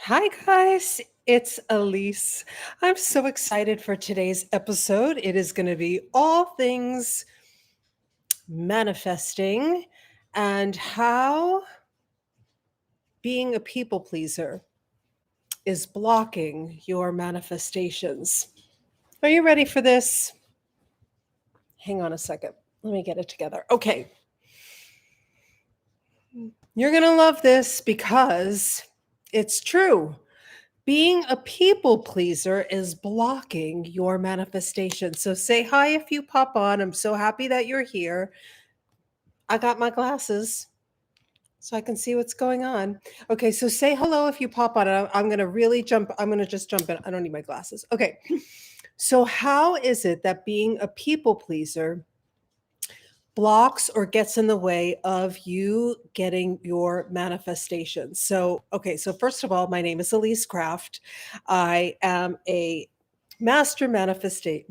Hi, guys. It's Elise. I'm so excited for today's episode. It is going to be all things manifesting and how being a people pleaser is blocking your manifestations. Are you ready for this? Hang on a second. Let me get it together. Okay. You're going to love this because it's true. Being a people pleaser is blocking your manifestation. So say hi if you pop on. I'm so happy that you're here. I got my glasses so I can see what's going on. Okay, so say hello if you pop on. I'm going to really jump. I'm going to just jump in. I don't need my glasses. Okay. So, how is it that being a people pleaser blocks or gets in the way of you getting your manifestations? So, okay, so first of all, my name is Elise Craft. I am a master manifester.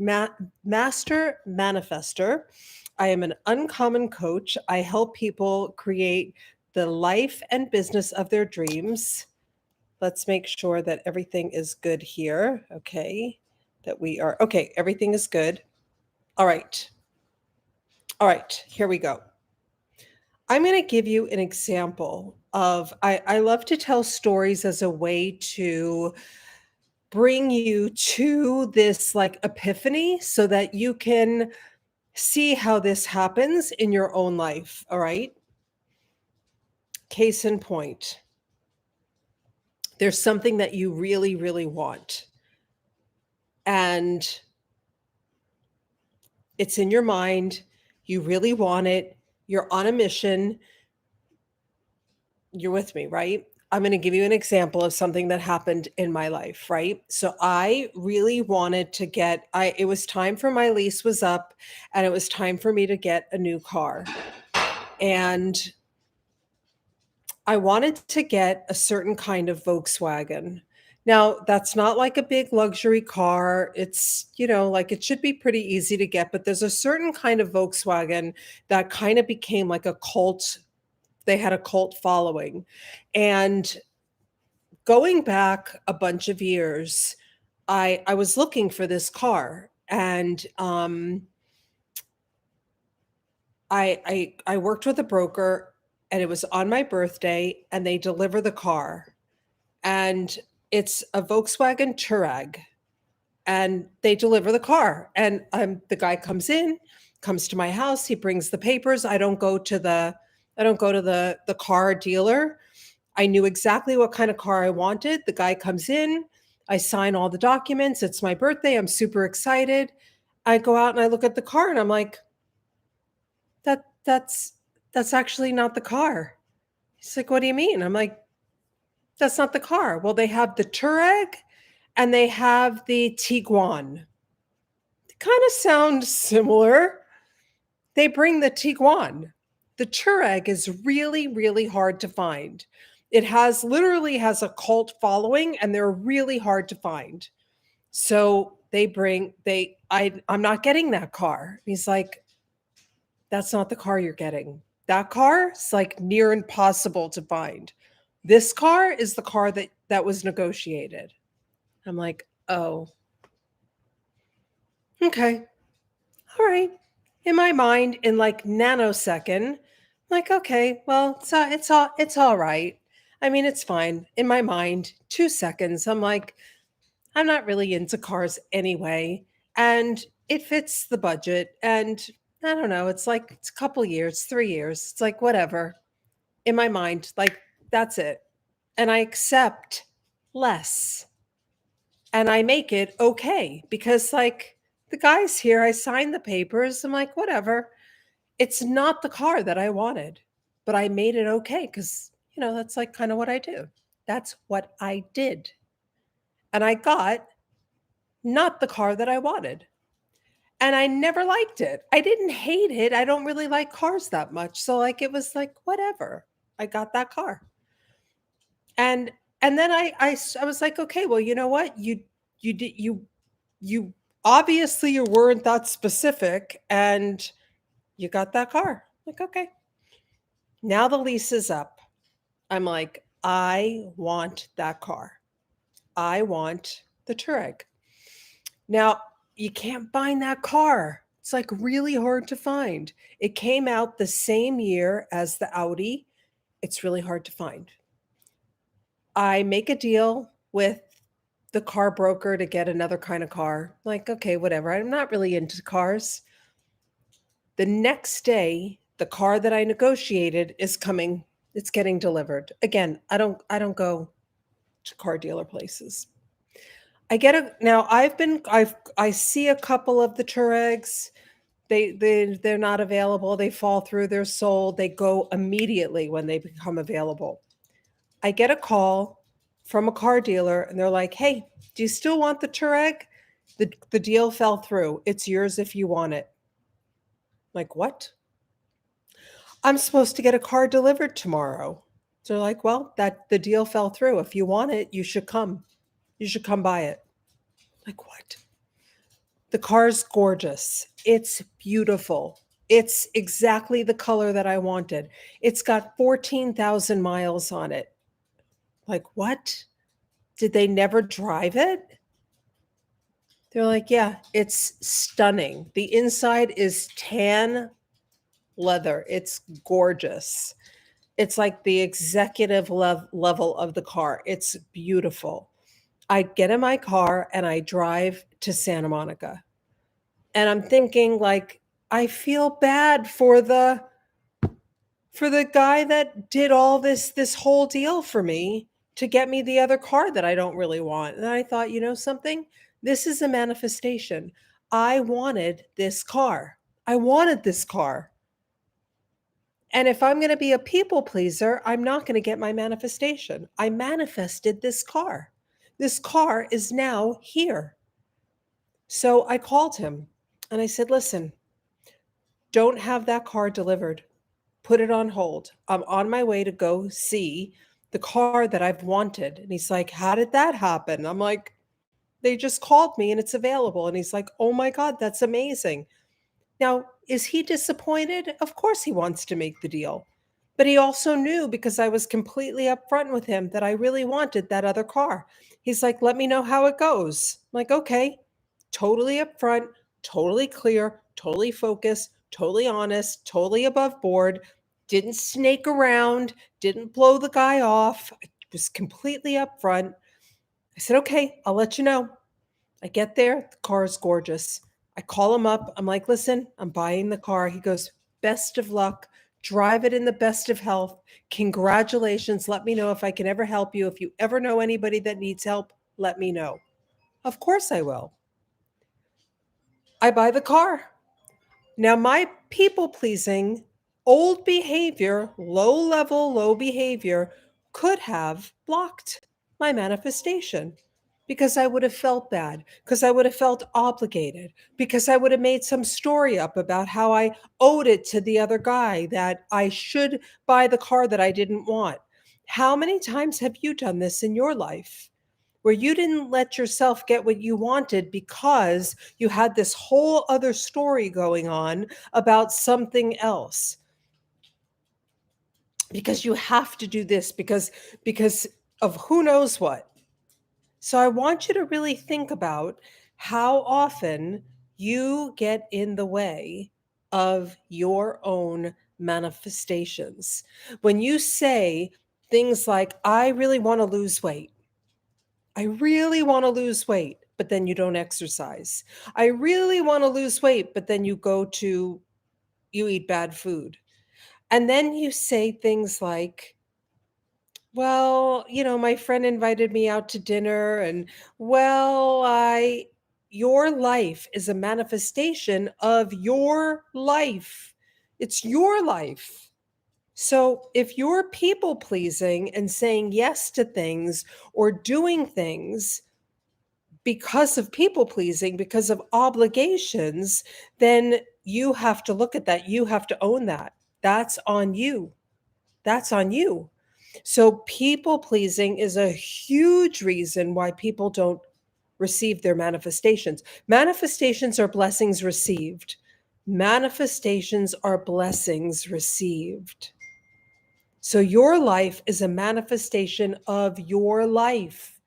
I am an uncommon coach. I help people create the life and business of their dreams. Let's make sure that everything is good here. Okay. That we are okay, everything is good. All right. All right, here we go. I'm going to give you an example of I love to tell stories as a way to bring you to this like epiphany so that you can see how this happens in your own life. All right. Case in point, there's something that you really, really want, and it's in your mind. You really want it. You're on a mission. You're with me, right? I'm going to give you an example of something that happened in my life, right? So I really wanted to get I it was time for my lease was up and it was time for me to get a new car. And I wanted to get a certain kind of Volkswagen. Now, that's not like a big luxury car. It's, like it should be pretty easy to get, but there's a certain kind of Volkswagen that kind of became like a cult. They had a cult following. And going back a bunch of years, I was looking for this car, and I worked with a broker, and it was on my birthday, and they deliver the car, and it's a Volkswagen Touareg, and they deliver the car, and the guy comes to my house, he brings the papers. I don't go to the car dealer. I knew exactly what kind of car I wanted. The guy comes in, I sign all the documents. It's my birthday. I'm super excited. I go out and I look at the car and I'm like, that's actually not the car. He's like, what do you mean? I'm like, that's not the car. Well, they have the Touareg and they have the Tiguan. They kind of sound similar. They bring the Tiguan. The Touareg is really, really hard to find. It literally has a cult following and they're really hard to find. So I'm not getting that car. He's like, that's not the car you're getting. That car is like near impossible to find. This car is the car that was negotiated. I'm like, oh, okay. All right. In my mind, in like nanosecond, like, okay, well, it's all right. I mean, it's fine. In my mind, 2 seconds, I'm like, I'm not really into cars anyway, and it fits the budget. And I don't know, it's like it's a couple years, 3 years. It's like whatever. In my mind, like that's it. And I accept less and I make it okay because like the guy's here, I signed the papers. I'm like, whatever. It's not the car that I wanted, but I made it okay because, that's like kind of what I do. That's what I did. And I got not the car that I wanted. And I never liked it. I didn't hate it. I don't really like cars that much. So like it was like whatever. I got that car. And then I was like, okay, well, you know what? You did you obviously you weren't that specific and you got that car. Like, okay. Now the lease is up. I'm like, I want that car. I want the Touareg. Now, you can't find that car. It's like really hard to find. It came out the same year as the Audi. It's really hard to find. I make a deal with the car broker to get another kind of car. Like, okay, whatever. I'm not really into cars. The next day, the car that I negotiated is coming. It's getting delivered. Again, I don't go to car dealer places. I get a now I see a couple of the Tuaregs. They're not available. They fall through, they're sold. They go immediately when they become available. I get a call from a car dealer and they're like, "Hey, do you still want the Touareg? The deal fell through. It's yours if you want it." Like, "What?" "I'm supposed to get a car delivered tomorrow." So they're like, "Well, that the deal fell through. If you want it, you should come. You should come buy it." Like, "What?" The car's gorgeous. It's beautiful. It's exactly the color that I wanted. It's got 14,000 miles on it. Like, "What? Did they never drive it?" They're like, "Yeah, it's stunning. The inside is tan leather. It's gorgeous. It's like the executive level of the car. It's beautiful." I get in my car and I drive to Santa Monica. And I'm thinking like, I feel bad for the guy that did all this whole deal for me to get me the other car that I don't really want. And I thought, you know something? This is a manifestation. I wanted this car. I wanted this car. And if I'm going to be a people pleaser, I'm not going to get my manifestation. I manifested this car. This car is now here. So I called him and I said, "Listen, don't have that car delivered. Put it on hold. I'm on my way to go see the car that I've wanted." And he's like, "How did that happen?" I'm like, "They just called me and it's available." And he's like, "Oh my God, that's amazing." Now, is he disappointed? Of course he wants to make the deal. But he also knew because I was completely upfront with him that I really wanted that other car. He's like, "Let me know how it goes." I'm like, "Okay." Totally upfront, totally clear, totally focused, totally honest, totally above board, didn't snake around, didn't blow the guy off, was completely upfront. I said, "Okay, I'll let you know." I get there, the car is gorgeous. I call him up. I'm like, "Listen, I'm buying the car." He goes, "Best of luck. Drive it in the best of health. Congratulations. Let me know if I can ever help you. If you ever know anybody that needs help, let me know." Of course I will. I buy the car. Now, my people pleasing, old behavior, low level, low behavior could have blocked my manifestation because I would have felt bad, because I would have felt obligated, because I would have made some story up about how I owed it to the other guy that I should buy the car that I didn't want. How many times have you done this in your life? Where you didn't let yourself get what you wanted because you had this whole other story going on about something else, because you have to do this because of who knows what. So I want you to really think about how often you get in the way of your own manifestations. When you say things like, "I really want to lose weight." I really want to lose weight, but then you don't exercise. I really want to lose weight, but then you eat bad food. And then you say things like, "Well, my friend invited me out to dinner and well, your life is a manifestation of your life. It's your life." So if you're people pleasing and saying yes to things or doing things because of people pleasing, because of obligations, then you have to look at that. You have to own that. That's on you. That's on you. So, people pleasing is a huge reason why people don't receive their manifestations. Manifestations are blessings received. Manifestations are blessings received. So, your life is a manifestation of your life.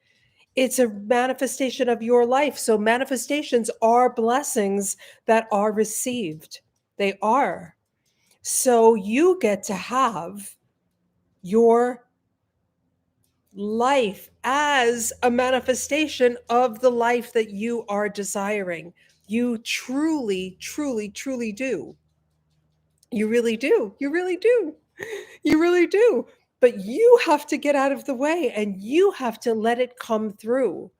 It's a manifestation of your life. So manifestations are blessings that are received. They are. So you get to have your life as a manifestation of the life that you are desiring. You truly, truly, truly do. You really do. You really do. You really do. But you have to get out of the way and you have to let it come through.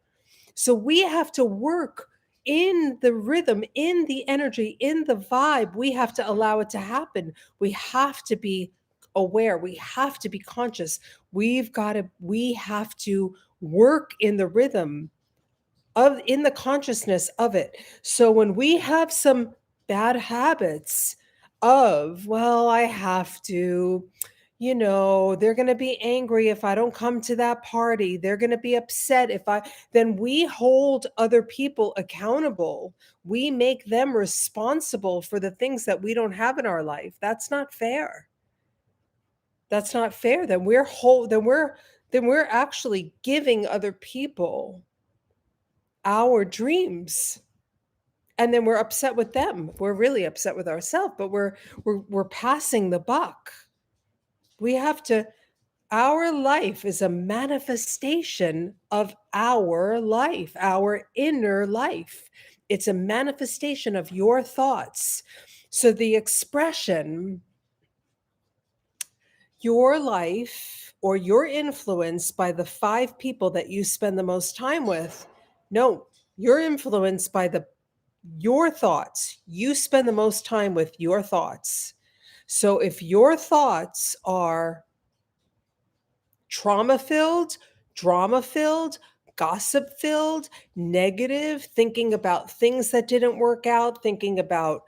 So we have to work in the rhythm, in the energy, in the vibe. We have to allow it to happen. We have to be aware. We have to be conscious. We have to work in the rhythm of in the consciousness of it. So when we have some bad habits of, well, I have to, they're going to be angry if I don't come to that party. They're going to be upset if I, then we hold other people accountable. We make them responsible for the things that we don't have in our life. That's not fair. That's not fair. Then we're actually giving other people our dreams, and then we're upset with them. We're really upset with ourselves, but we're passing the buck. We have to Our life is a manifestation of our life, our inner life. It's a manifestation of your thoughts. So the expression, your life or your influence by the 5 people that you spend the most time with, no, you're influenced by your thoughts. You spend the most time with your thoughts. So if your thoughts are trauma filled, drama filled, gossip filled, negative, thinking about things that didn't work out, thinking about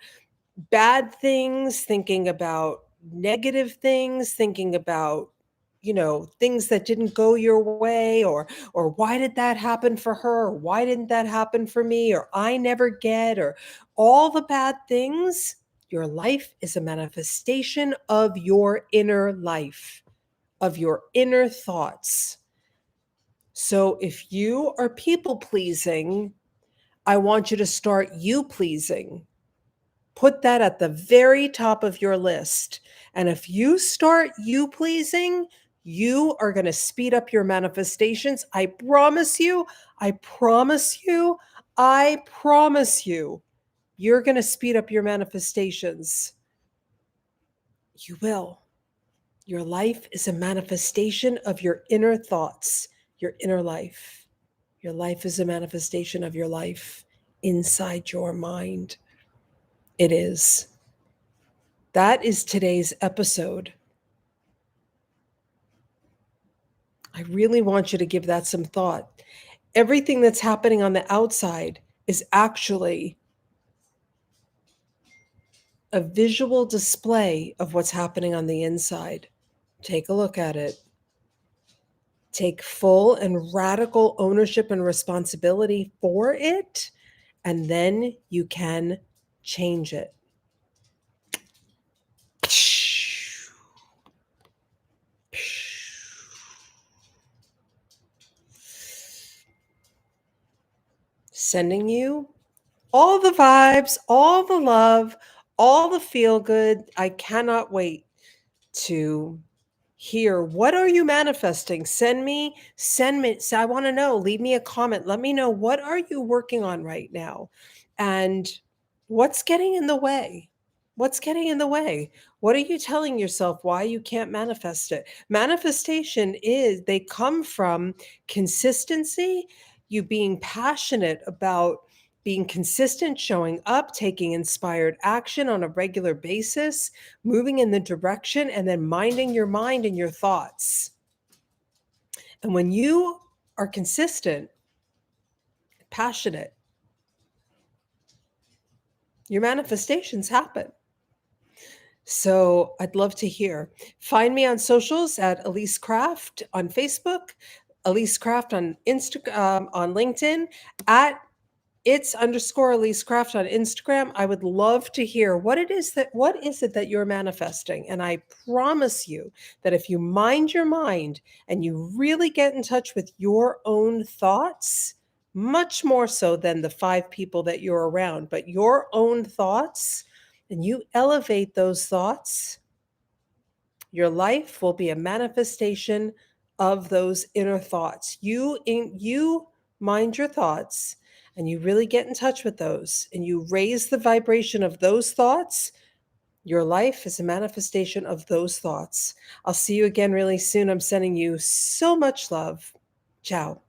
bad things, thinking about negative things, thinking about things that didn't go your way, or why did that happen for her, or why didn't that happen for me, or I never get, or all the bad things. Your life is a manifestation of your inner life, of your inner thoughts. So if you are people pleasing, I want you to start you pleasing. Put that at the very top of your list. And if you start you pleasing, you are going to speed up your manifestations. I promise you, I promise you, I promise you, you're going to speed up your manifestations. You will. Your life is a manifestation of your inner thoughts, your inner life. Your life is a manifestation of your life inside your mind. It is. That is today's episode. I really want you to give that some thought. Everything that's happening on the outside is actually a visual display of what's happening on the inside. Take a look at it. Take full and radical ownership and responsibility for it, and then you can change it. Sending you all the vibes, all the love, all the feel good. I cannot wait to hear, what are you manifesting? Send me. So I want to know. Leave me a comment. Let me know, what are you working on right now? And what's getting in the way? What's getting in the way? What are you telling yourself why you can't manifest it? They come from consistency, you being passionate about being consistent, showing up, taking inspired action on a regular basis, moving in the direction, and then minding your mind and your thoughts. And when you are consistent, passionate, your manifestations happen. So I'd love to hear. Find me on socials at Elise Craft on Facebook, Elise Craft on Instagram, on LinkedIn, at it's underscore Elise Craft on Instagram. I would love to hear what is it that you're manifesting? And I promise you that if you mind your mind and you really get in touch with your own thoughts, much more so than the five people that you're around, but your own thoughts, and you elevate those thoughts, your life will be a manifestation of those inner thoughts. You mind your thoughts and you really get in touch with those and you raise the vibration of those thoughts. Your life is a manifestation of those thoughts. I'll see you again really soon. I'm sending you so much love. Ciao.